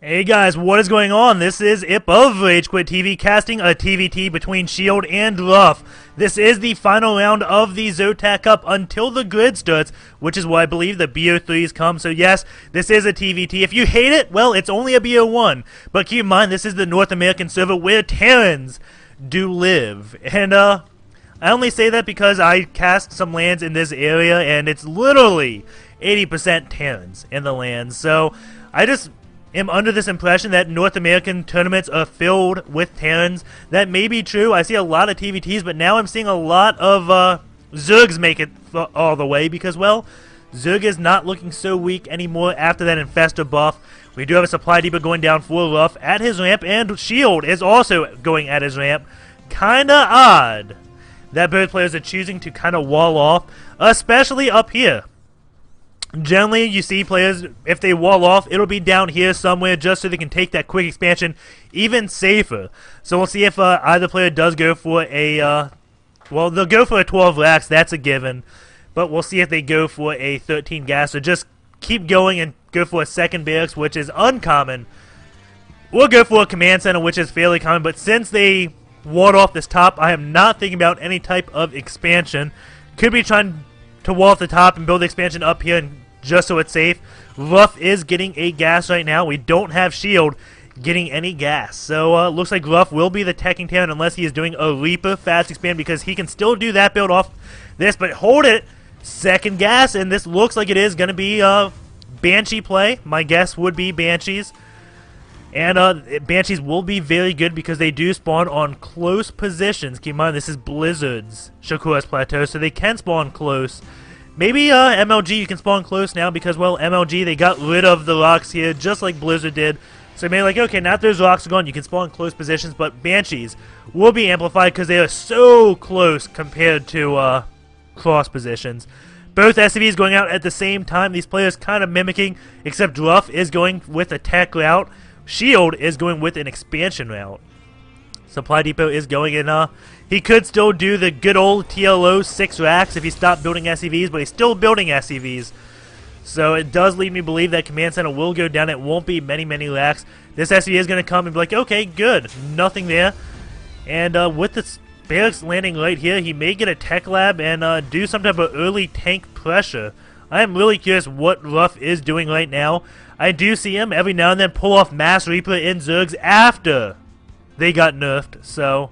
Hey guys, what is going on? This is Ip of RageQuitTV casting a TVT between Shield and RuFF. This is the final round of the ZOTAC Cup until the grid starts, which is why I believe the BO3s come. So yes, this is a TVT. If you hate it, well, it's only a BO1. But keep in mind, this is the North American server where Terrans do live. And I only say that because I cast some lands in this area, and it's literally 80% Terrans in the lands. So I just am under this impression that North American tournaments are filled with Terrans. That may be true. I see a lot of TVTs, but now I'm seeing a lot of Zergs make it all the way because, well, Zerg is not looking so weak anymore after that Infestor buff. We do have a Supply Depot going down for RuFF at his ramp, and Shield is also going at his ramp. Kinda odd that both players are choosing to kind of wall off, especially up here. Generally, you see players, if they wall off, it'll be down here somewhere just so they can take that quick expansion even safer. So we'll see if either player does go for a, well, they'll go for a 12 lax, that's a given. But we'll see if they go for a 13 gas, or just keep going and go for a second barracks, which is uncommon. We'll go for a command center, which is fairly common, but since they walled off this top, I am not thinking about any type of expansion. Could be trying to wall off the top and build the expansion up here and just so it's safe. RuFF is getting a gas right now. We don't have Shield getting any gas. So looks like RuFF will be the teching Terran unless he is doing a Reaper fast expand, because he can still do that build off this. But hold it, second gas, and this looks like it is going to be Banshee play. My guess would be Banshees. And Banshees will be very good because they do spawn on close positions. Keep in mind, this is Blizzard's Shakuras Plateau, so they can spawn close. Maybe MLG you can spawn close now because, well, MLG, they got rid of the rocks here just like Blizzard did. So maybe like, okay, now that those rocks are gone, you can spawn close positions, but Banshees will be amplified because they are so close compared to cross positions. Both SCVs going out at the same time. These players kind of mimicking, except RuFF is going with a tech route. Shield is going with an expansion route. Supply Depot is going in. He could still do the good old TLO 6 racks if he stopped building SCVs, but he's still building SCVs. So it does lead me to believe that Command Center will go down. It won't be many racks. This SCV is going to come and be like, okay, good. Nothing there. And with the barracks landing right here, he may get a tech lab and do some type of early tank pressure. I am really curious what RuFF is doing right now. I do see him every now and then pull off Mass Reaper in Zergs after they got nerfed, so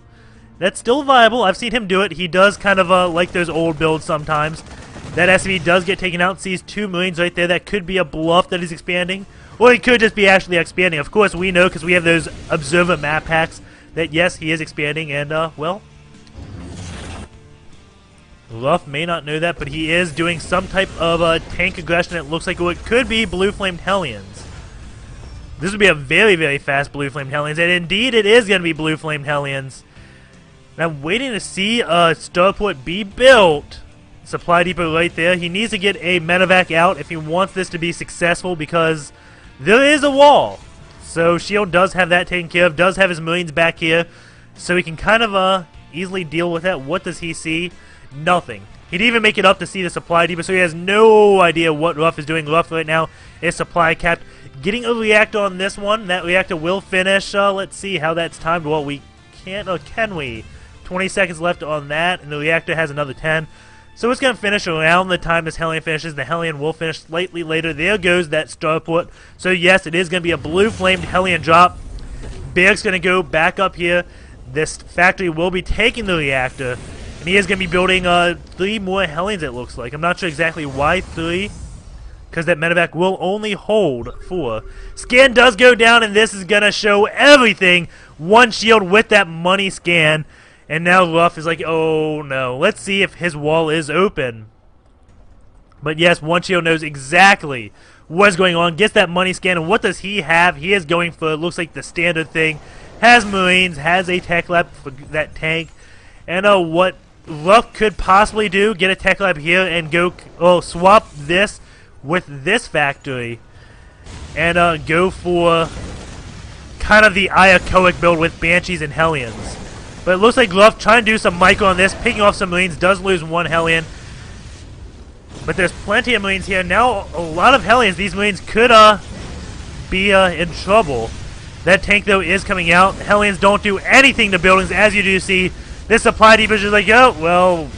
that's still viable. I've seen him do it. He does kind of like those old builds sometimes. That SCV does get taken out, sees 2 Marines right there. That could be a bluff that he's expanding, or he could just be actually expanding. Of course, we know because we have those Observer map hacks that, yes, he is expanding, and, well, RuFF may not know that, but he is doing some type of tank aggression. It looks like it could be Blue Flamed Hellions. This would be a very fast Blue Flamed Hellions, and indeed it is going to be Blue Flamed Hellions. And I'm waiting to see a starport be built. Supply Depot right there. He needs to get a medevac out if he wants this to be successful, because there is a wall. So Shield does have that taken care of, does have his Marines back here, so he can kind of easily deal with that. What does he see? Nothing. He didn't even make it up to see the Supply Depot, so he has no idea what RuFF is doing. RuFF right now is supply capped. Getting a reactor on this one. That reactor will finish. Let's see how that's timed. Well, we can't, or can we? 20 seconds left on that, and the reactor has another 10. So it's going to finish around the time this Hellion finishes. The Hellion will finish slightly later. There goes that starport. So yes, it is going to be a blue flamed Hellion drop. Barrack's going to go back up here. This factory will be taking the reactor. And he is going to be building 3 more Hellions, it looks like. I'm not sure exactly why 3, because that medevac will only hold 4. Scan does go down, and this is going to show everything. 1 shield with that money scan. And now RuFF is like, oh no. Let's see if his wall is open. But yes, 1 shield knows exactly what's going on. Gets that money scan, and what does he have? He is going for, it looks like, the standard thing. Has Marines, has a tech lab for that tank. And what RuFF could possibly do, get a tech lab here and go, swap this with this factory and go for kind of the Iacoic build with Banshees and Hellions. But it looks like RuFF trying to do some micro on this, picking off some Marines, does lose 1 Hellion. But there's plenty of Marines here. Now a lot of Hellions. These Marines could be in trouble. That tank, though, is coming out. Hellions don't do anything to buildings, as you do see. This supply depot is just like, oh, well,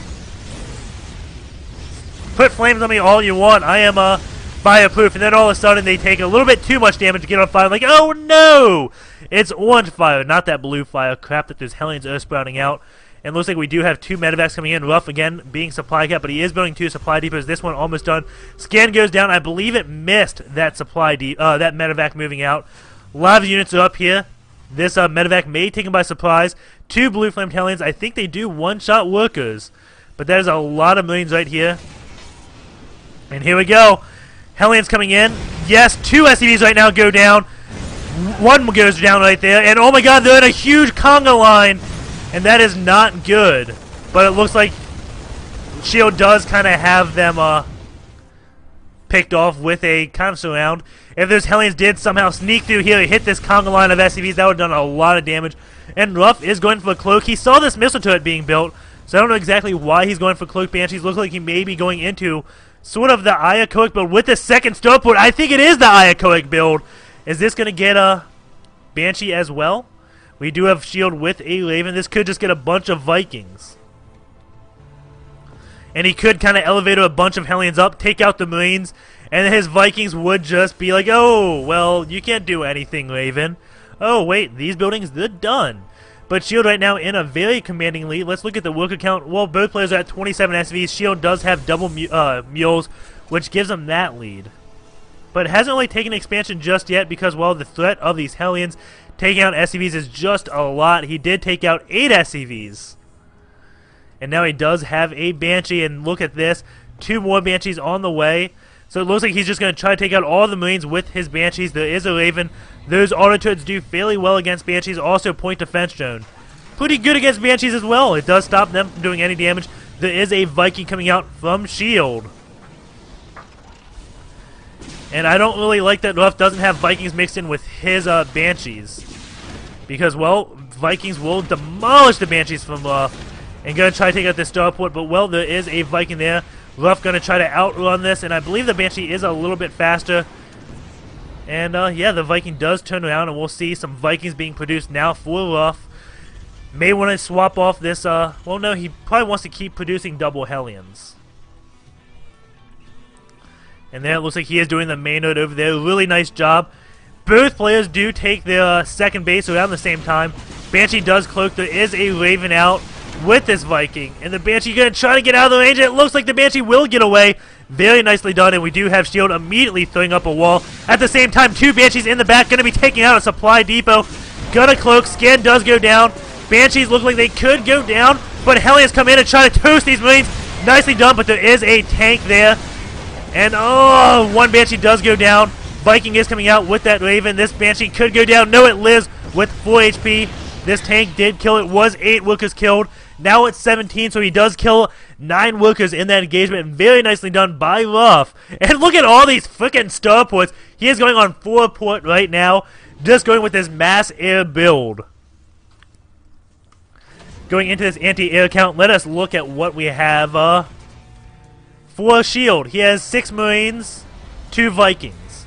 put flames on me all you want. I am fireproof. And then all of a sudden, they take a little bit too much damage to get on fire. Like, oh, no! It's orange fire, not that blue fire. Crap that those Hellions are sprouting out. And looks like we do have 2 medevacs coming in. RuFF, again, being supply cap, but he is building 2 supply depots. This one almost done. Scan goes down. I believe it missed that that medevac moving out. A lot of units are up here. This medevac may be taken by surprise. 2 blue flamed Hellions. I think they do one-shot workers. But there's a lot of millions right here. And here we go. Hellions coming in. Yes, 2 SCVs right now go down. 1 goes down right there. And oh my god, they're in a huge conga line. And that is not good. But it looks like Shield does kind of have them picked off with a kind of surround. If those Hellions did somehow sneak through here and hit this conga line of SCVs, that would have done a lot of damage. And RuFF is going for a cloak. He saw this missile turret being built, so I don't know exactly why he's going for cloak Banshees. Looks like he may be going into sort of the Iacoic build with the second starport. I think it is the Iacoic build. Is this going to get a Banshee as well? We do have Shield with a Raven. This could just get a bunch of Vikings. And he could kind of elevate a bunch of Hellions up, take out the Marines, and his Vikings would just be like, oh, well, you can't do anything, Raven. Oh, wait, these buildings, they're done. But Shield right now in a very commanding lead. Let's look at the worker count. Well, both players are at 27 SVs. Shield does have double mules, which gives them that lead. But hasn't really taken expansion just yet because, well, the threat of these Hellions taking out SCVs is just a lot. He did take out 8 SCVs. And now he does have a Banshee, and look at this. 2 more Banshees on the way. So it looks like he's just going to try to take out all the Marines with his Banshees. There is a Raven. Those auto turrets do fairly well against Banshees. Also point defense drone. Pretty good against Banshees as well. It does stop them from doing any damage. There is a Viking coming out from Shield. And I don't really like that RuFF doesn't have Vikings mixed in with his Banshees. Because, well, Vikings will demolish the Banshees from RuFF. And going to try to take out this starport. But, well, there is a Viking there. RuFF going to try to outrun this. And I believe the Banshee is a little bit faster. And, yeah, the Viking does turn around. And we'll see some Vikings being produced now for RuFF. May want to swap off this, well, no, he probably wants to keep producing double Hellions. And there it looks like he is doing the main node over there. Really nice job. Both players do take their second base around the same time. Banshee does cloak. There is a Raven out with this Viking. And the Banshee going to try to get out of the range. And it looks like the Banshee will get away. Very nicely done. And we do have Shield immediately throwing up a wall. At the same time, 2 Banshees in the back. Going to be taking out a supply depot. Gonna cloak. Scan does go down. Banshees look like they could go down. But Hellions come in and try to toast these Marines. Nicely done. But there is a tank there. And, oh, 1 Banshee does go down. Viking is coming out with that Raven. This Banshee could go down. No, it lives with 4 HP. This tank did kill. It was 8 workers killed. Now it's 17, so he does kill 9 workers in that engagement. And very nicely done by RuFF. And look at all these freaking starports. He is going on 4 port right now. Just going with his mass air build. Going into this anti-air count, let us look at what we have, for Shield. He has 6 Marines, 2 Vikings.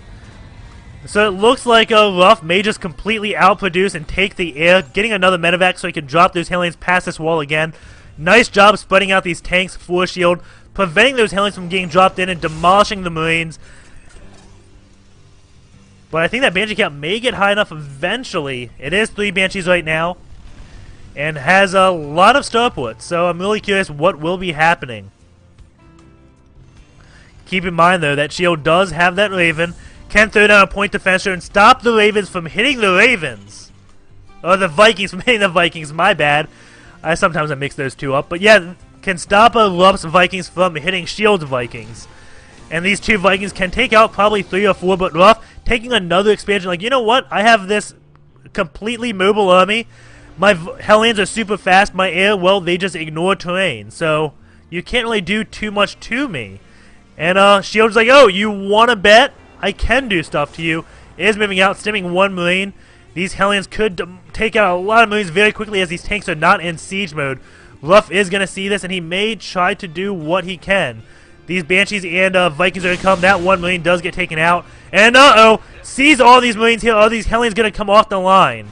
So it looks like RuFF may just completely outproduce and take the air, getting another medevac so he can drop those Hellions past this wall again. Nice job spreading out these tanks for Shield, preventing those Hellions from getting dropped in and demolishing the Marines. But I think that Banshee count may get high enough eventually. It is 3 Banshees right now, and has a lot of starports, so I'm really curious what will be happening. Keep in mind, though, that Shield does have that Raven. Can throw down a point defense and stop the Ravens from hitting the Ravens. Or the Vikings from hitting the Vikings, my bad. Sometimes I mix those two up. But yeah, can stop RuFF's Vikings from hitting Shield's Vikings. And these 2 Vikings can take out probably 3 or 4, but RuFF taking another expansion. Like, you know what? I have this completely mobile army. My Hellions are super fast. My air, well, they just ignore terrain. So you can't really do too much to me. And Shield's like, oh, you want to bet? I can do stuff to you. It is moving out, stimming 1 Marine. These Hellions could take out a lot of Marines very quickly as these tanks are not in siege mode. RuFF is going to see this, and he may try to do what he can. These Banshees and Vikings are going to come. That one Marine does get taken out. And sees all these Marines here. All these Hellions going to come off the line.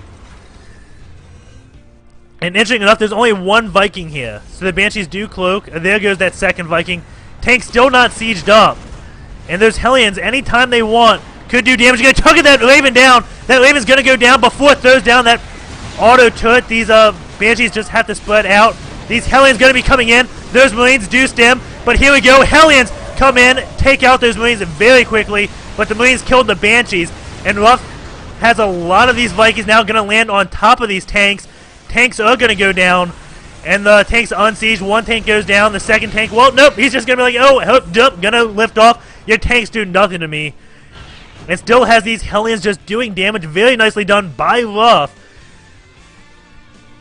And interesting enough, there's only one Viking here. So the Banshees do cloak. And there goes that second Viking. Tank still not sieged up. And those Hellions, anytime they want, could do damage. You're going to target that Raven down. That Raven's going to go down before it throws down that auto turret. These Banshees just have to spread out. These Hellions going to be coming in. Those Marines do stem. But here we go. Hellions come in, take out those Marines very quickly. But the Marines killed the Banshees. And RuFF has a lot of these Vikings now going to land on top of these tanks. Tanks are going to go down. And the tanks unsieged. One tank goes down. The second tank, well, nope. He's just going to be like, oh, going to lift off. Your tanks do nothing to me. And still has these Hellions just doing damage. Very nicely done by RuFF.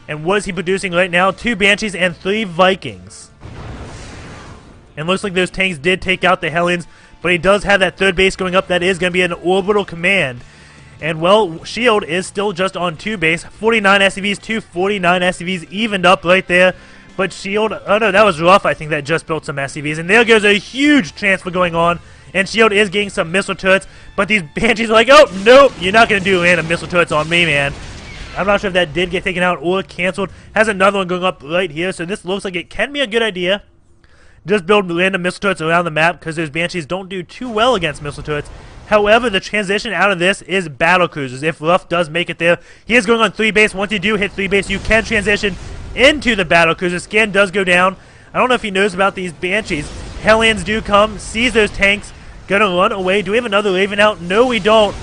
And what is he producing right now? 2 Banshees and 3 Vikings. And looks like those tanks did take out the Hellions. But he does have that third base going up. That is going to be an orbital command. And, well, Shield is still just on 2 base. 49 SCVs, 249 SCVs evened up right there. But Shield, oh no, that was RuFF, I think, that just built some SCVs. And there goes a huge transfer going on. And Shield is getting some missile turrets. But these Banshees are like, oh, nope, you're not going to do random missile turrets on me, man. I'm not sure if that did get taken out or canceled. Has another one going up right here. So this looks like it can be a good idea. Just build random missile turrets around the map because those Banshees don't do too well against missile turrets. However, the transition out of this is battle cruisers. If RuFF does make it there, he is going on 3 base. Once you do hit 3 base, you can transition into the battle cruiser. Scan does go down. I don't know if he knows about these Banshees. Hellions do come, sees those tanks, gonna run away. Do we have another Raven out? No, we don't.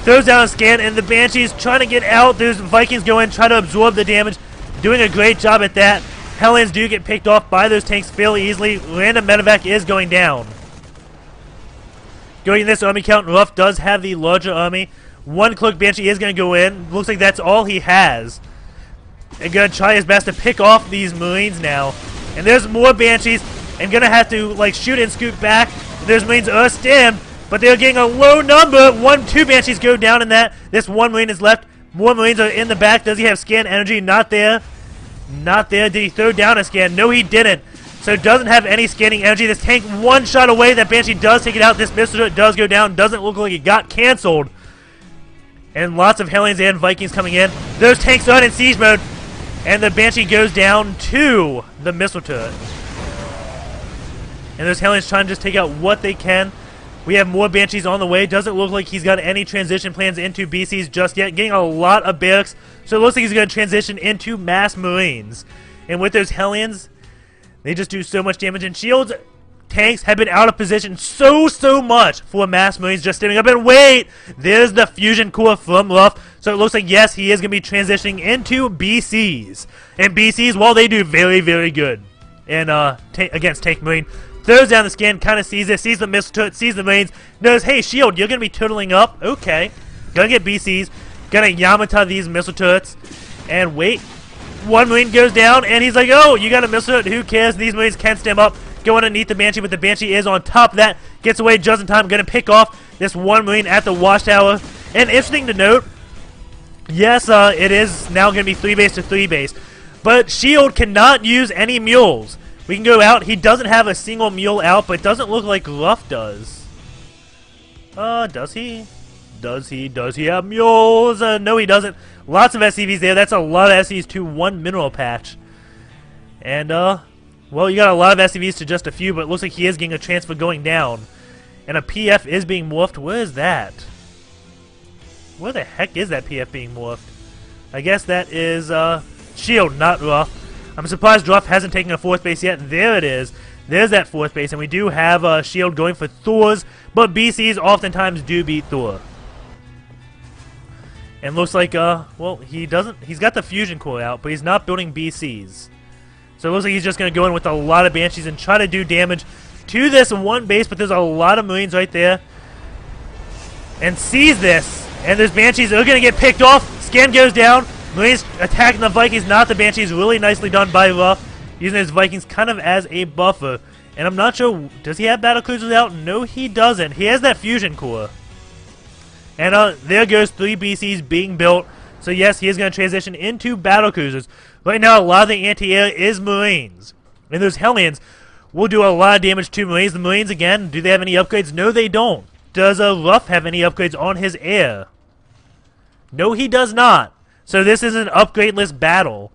Throws down a scan, and the Banshees trying to get out. Those Vikings go in, try to absorb the damage. Doing a great job at that. Hellions do get picked off by those tanks fairly easily. Random medevac is going down. Going in this army count, RuFF does have the larger army. 1 Cloak Banshee is going to go in. Looks like that's all he has. And going to try his best to pick off these Marines now. And there's more Banshees. And going to have to like shoot and scoot back. Those Marines are stemmed. But they're getting a low number. 2 Banshees go down in that. This 1 Marine is left. More Marines are in the back. Does he have scan energy? Not there. Not there. Did he throw down a scan? No, he didn't. So doesn't have any scanning energy. This tank 1 shot away. That Banshee does take it out. This missile does go down. Doesn't look like it got canceled. And lots of Hellions and Vikings coming in. Those tanks are in siege mode. And the Banshee goes down to the missile turret. And those Hellions trying to just take out what they can. We have more Banshees on the way. Doesn't look like he's got any transition plans into BCs just yet. Getting a lot of barracks. So it looks like he's going to transition into mass Marines. And with those Hellions, they just do so much damage. And Shield's tanks have been out of position so much for mass Marines just standing up. And wait! There's the fusion core from RuFF. So it looks like, yes, he is going to be transitioning into BCs. And BCs, well, they do very, very good. And against Tank Marine. Throws down the scan, kind of sees it, sees the missile turret, sees the Marines, knows, hey, Shield, you're going to be turtling up. Okay. Gonna get BCs. Gonna Yamata these missile turrets. And wait. 1 Marine goes down, and he's like, oh, you got a missile turret, who cares? These Marines can stem up, go underneath the Banshee, but the Banshee is on top of that. Gets away just in time, gonna pick off this 1 Marine at the watchtower. And interesting to note, yes, it is now gonna be 3 base to 3 base. But Shield cannot use any mules. We can go out. He doesn't have a single mule out, but it doesn't look like RuFF does. Does he? Does he have mules? No, he doesn't. Lots of SCVs there. That's a lot of SCVs to 1 mineral patch. And, well, you got a lot of SCVs to just a few, but it looks like he is getting a transfer going down. And a PF is being morphed. Where is that? Where the heck is that PF being morphed? I guess that is, Shield, not RuFF. I'm surprised RuFF hasn't taken a 4th base yet. There it is. There's that 4th base, and we do have Shield going for Thors, but BCs oftentimes do beat Thor. And looks like, well, he doesn't. He's got the fusion core out, but he's not building BCs. So it looks like he's just going to go in with a lot of Banshees and try to do damage to this 1 base, but there's a lot of Marines right there. And sees this, and there's Banshees that are going to get picked off. Scan goes down. Marines attacking the Vikings, not the Banshees. Really nicely done by RuFF, using his Vikings kind of as a buffer. And I'm not sure, does he have battle cruisers out? No, he doesn't. He has that fusion core. And there goes 3 BCs being built. So yes, he is going to transition into battle cruisers. Right now, a lot of the anti-air is Marines. And those Hellions, will do a lot of damage to Marines. The Marines, again, do they have any upgrades? No, they don't. Does RuFF have any upgrades on his air? No, he does not. So this is an upgradeless battle.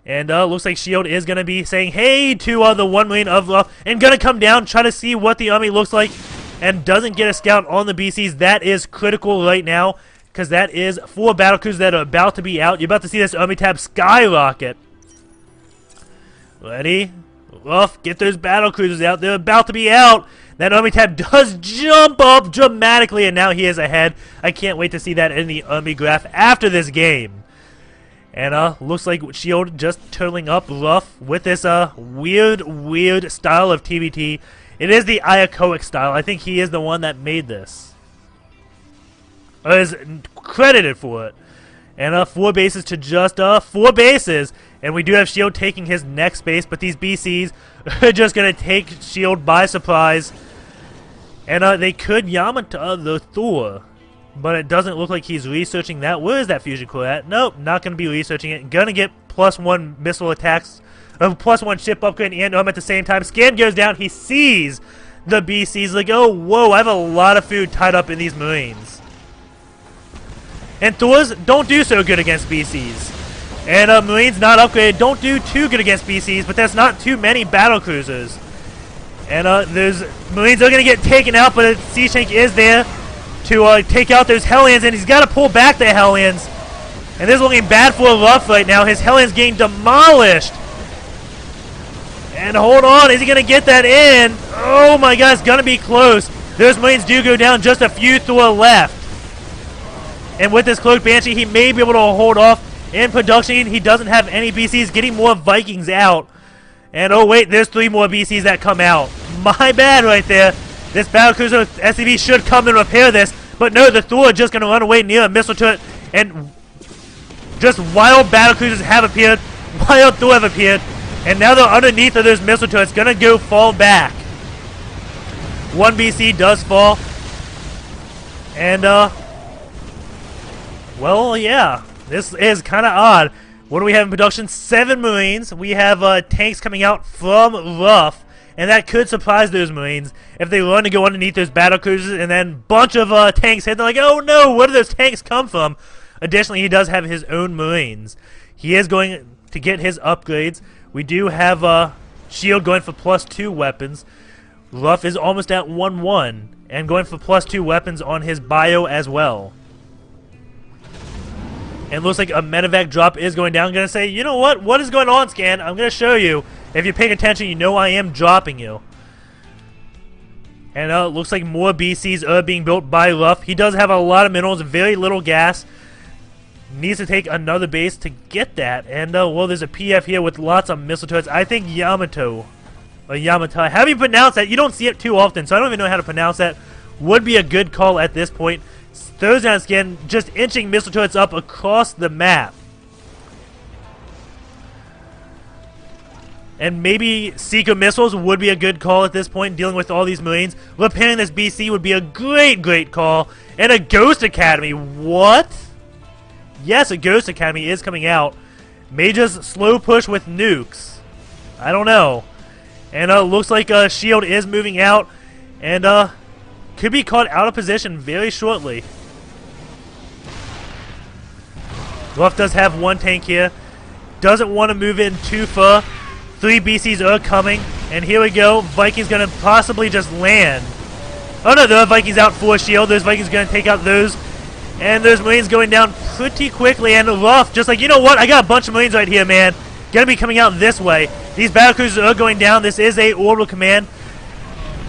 And looks like S.H.I.E.L.D. is going to be saying, hey, to the 1 Marine of RuFF, and going to come down, try to see what the army looks like, and doesn't get a scout on the BCs. That is critical right now, because that is 4 battlecruisers that are about to be out. You're about to see this army tab skyrocket. Ready? RuFF, get those battlecruisers out. They're about to be out. That army tab does jump up dramatically, and now he is ahead. I can't wait to see that in the army graph after this game. And looks like S.H.I.E.L.D. just turtling up RuFF with this weird style of TVT. It is the Iacoic style. I think he is the one that made this. Or is credited for it. And 4 bases to just 4 bases. And we do have S.H.I.E.L.D. taking his next base, but these BCs are just going to take S.H.I.E.L.D. by surprise. And they could Yamato the Thor. But it doesn't look like he's researching that. Where is that fusion core at? Nope, not going to be researching it. Going to get +1 missile attacks, +1 ship upgrade and at the same time. Scan goes down. He sees the BCs like, oh, whoa, I have a lot of food tied up in these Marines. And Thors don't do so good against BCs. And Marines not upgraded don't do too good against BCs, but that's not too many battlecruisers. And those Marines are going to get taken out, but the siege tank is there to take out those Hellions, and he's got to pull back the Hellions. And this is looking bad for RuFF right now. His Hellions getting demolished. And hold on, is he going to get that in? Oh my god, it's going to be close. Those Marines do go down, just a few Thor left. And with this Cloaked Banshee, he may be able to hold off in production. He doesn't have any BCs, getting more Vikings out. And oh wait, there's 3 more BCs that come out. My bad right there. This battlecruiser SCV should come and repair this, but no, the Thor are just going to run away near a missile turret, and just wild battlecruisers have appeared, wild Thor have appeared, and now they're underneath of those missile turrets, going to go fall back. 1 BC does fall, and well, yeah, this is kind of odd. What do we have in production? 7 Marines. We have tanks coming out from RuFF. And that could surprise those Marines if they learn to go underneath those battlecruisers and then bunch of tanks hit. They're like, oh no, where do those tanks come from? Additionally, he does have his own Marines. He is going to get his upgrades. We do have S.H.I.E.L.D. going for +2 weapons. RuFF is almost at 1-1 and going for +2 weapons on his bio as well. And looks like a medevac drop is going down. I'm going to say, you know what? What is going on, Scan? I'm going to show you. If you're paying attention, you know I am dropping you. And looks like more BCs are being built by RuFF. He does have a lot of minerals, very little gas. Needs to take another base to get that. And, well, there's a PF here with lots of missile turrets. I think Yamato, or Yamatai, how do you pronounce that? You don't see it too often, so I don't even know how to pronounce that. Would be a good call at this point. Throws down Scan, just inching missile turrets up across the map. And maybe Seeker missiles would be a good call at this point, dealing with all these Marines. Repairing this BC would be a great call. And a Ghost Academy. What? Yes, a Ghost Academy is coming out. May just slow push with nukes. I don't know. And looks like S.H.I.E.L.D. is moving out. And could be caught out of position very shortly. RuFF does have 1 tank here. Doesn't want to move in too far. 3 BCs are coming. And here we go. Vikings going to possibly just land. Oh no, there are Vikings out for S.H.I.E.L.D. Those Vikings going to take out those. And those Marines going down pretty quickly. And RuFF just like, you know what? I got a bunch of Marines right here, man. Going to be coming out this way. These battlecruisers are going down. This is a orbital command.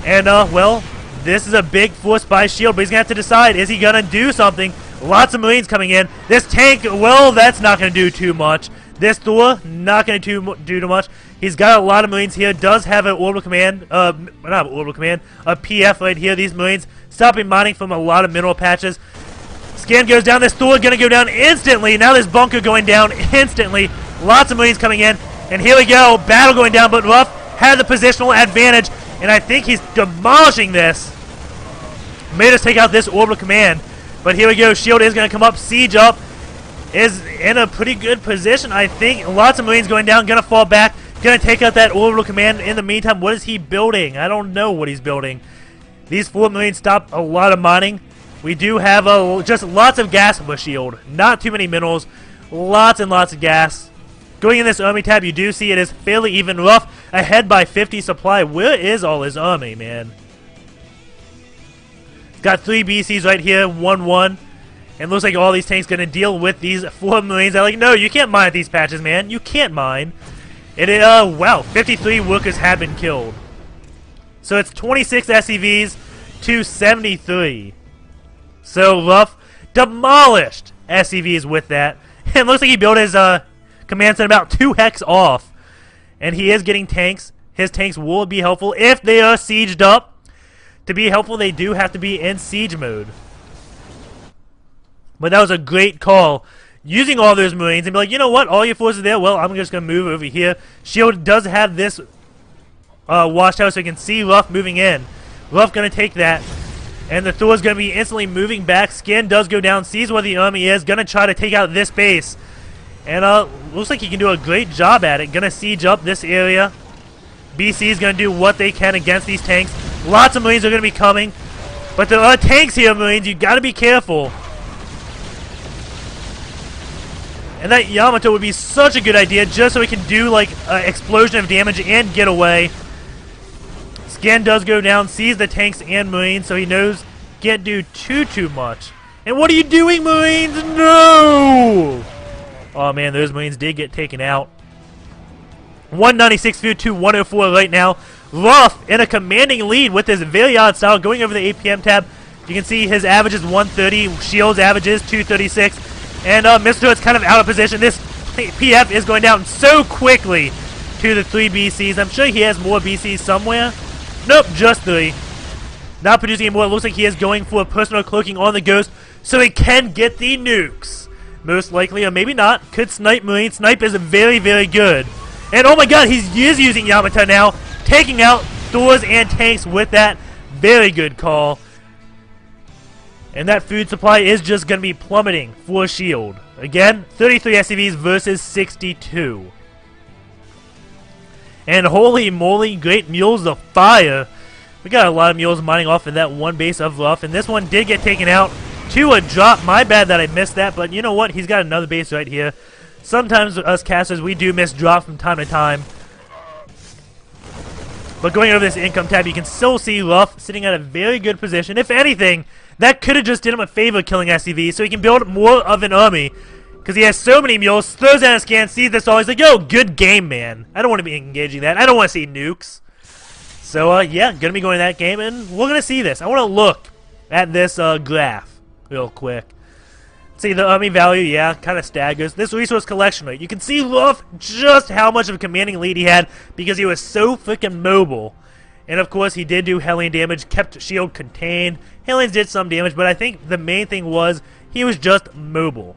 And, well, this is a big force by S.H.I.E.L.D. But he's going to have to decide, is he going to do something? Lots of Marines coming in. This tank, well, that's not going to do too much. This Thor, not going to do too much. He's got a lot of Marines here. Does have an orbital command, not orbital command, a PF right here. These Marines stopping mining from a lot of mineral patches. Scan goes down. This Thor going to go down instantly. Now this bunker going down instantly. Lots of Marines coming in. And here we go. Battle going down, but RuFF had the positional advantage. And I think he's demolishing this. Made us take out this orbital command. But here we go. S.H.I.E.L.D. is going to come up. Siege up. Is in a pretty good position, I think. Lots of Marines going down. Going to fall back. Going Gonna take out that orbital command. In the meantime, what is he building? I don't know what he's building. These 4 Marines stop a lot of mining. We do have just lots of gas on the shield. Not too many minerals. Lots and lots of gas. Going in this army tab, you do see it is fairly even. RuFF ahead by 50 supply. Where is all his army, man? He's got 3 BCs right here, 1-1. And looks like all these tanks going to deal with these 4 Marines. I'm like, no, you can't mine at these patches, man. You can't mine. It is, wow, 53 workers have been killed. So it's 26 SCVs to 73. So RuFF demolished SCVs with that. And looks like he built his command center about 2 hex off. And he is getting tanks. His tanks will be helpful if they are sieged up. To be helpful, they do have to be in siege mode. But that was a great call. Using all those Marines and be like, you know what? All your forces are there. Well, I'm just going to move over here. Shield does have this watchtower, so you can see RuFF moving in. RuFF going to take that. And the Thor is going to be instantly moving back. Skin does go down, sees where the army is. Going to try to take out this base. And looks like he can do a great job at it. Going to siege up this area. BC is going to do what they can against these tanks. Lots of Marines are going to be coming. But there are tanks here, Marines. You got to be careful. And that Yamato would be such a good idea just so he can do like an explosion of damage and get away. Scan does go down, sees the tanks and Marines, so he knows can't do too much. And what are you doing, Marines? No! Oh man, those Marines did get taken out. 196 to 104 right now. RuFF in a commanding lead with his very odd style going over the APM tab. You can see his average is 130, Shield's average is 236. And Mr. is kind of out of position. This PF is going down so quickly to the 3 BCs. I'm sure he has more BCs somewhere. Nope, just 3. Not producing any more. It looks like he is going for a personal cloaking on the Ghost so he can get the nukes. Most likely, or maybe not. Could snipe Marine. Snipe is very, very good. And oh my god, he is using Yamato now. Taking out Thors and tanks with that. Very good call. And that food supply is just going to be plummeting for Shield. Again, 33 SCVs versus 62. And holy moly, great mules of fire. We got a lot of mules mining off of that one base of RuFF. And this one did get taken out to a drop. My bad that I missed that. But you know what? He's got another base right here. Sometimes us casters, we do miss drops from time to time. But going over this income tab, you can still see RuFF sitting at a very good position. If anything, that could have just did him a favor killing SCV, so he can build more of an army. Because he has so many mules, throws out a scan, sees this all, he's like, yo, good game, man. I don't want to be engaging that. I don't want to see nukes. So, yeah, going to be going to that game, and we're going to see this. I want to look at this graph real quick. See, the army value, yeah, kind of staggers. This resource collection rate, you can see RuFF just how much of a commanding lead he had because he was so freaking mobile. And of course, he did do Hellion damage, kept Shield contained. Hellions did some damage, but I think the main thing was he was just mobile.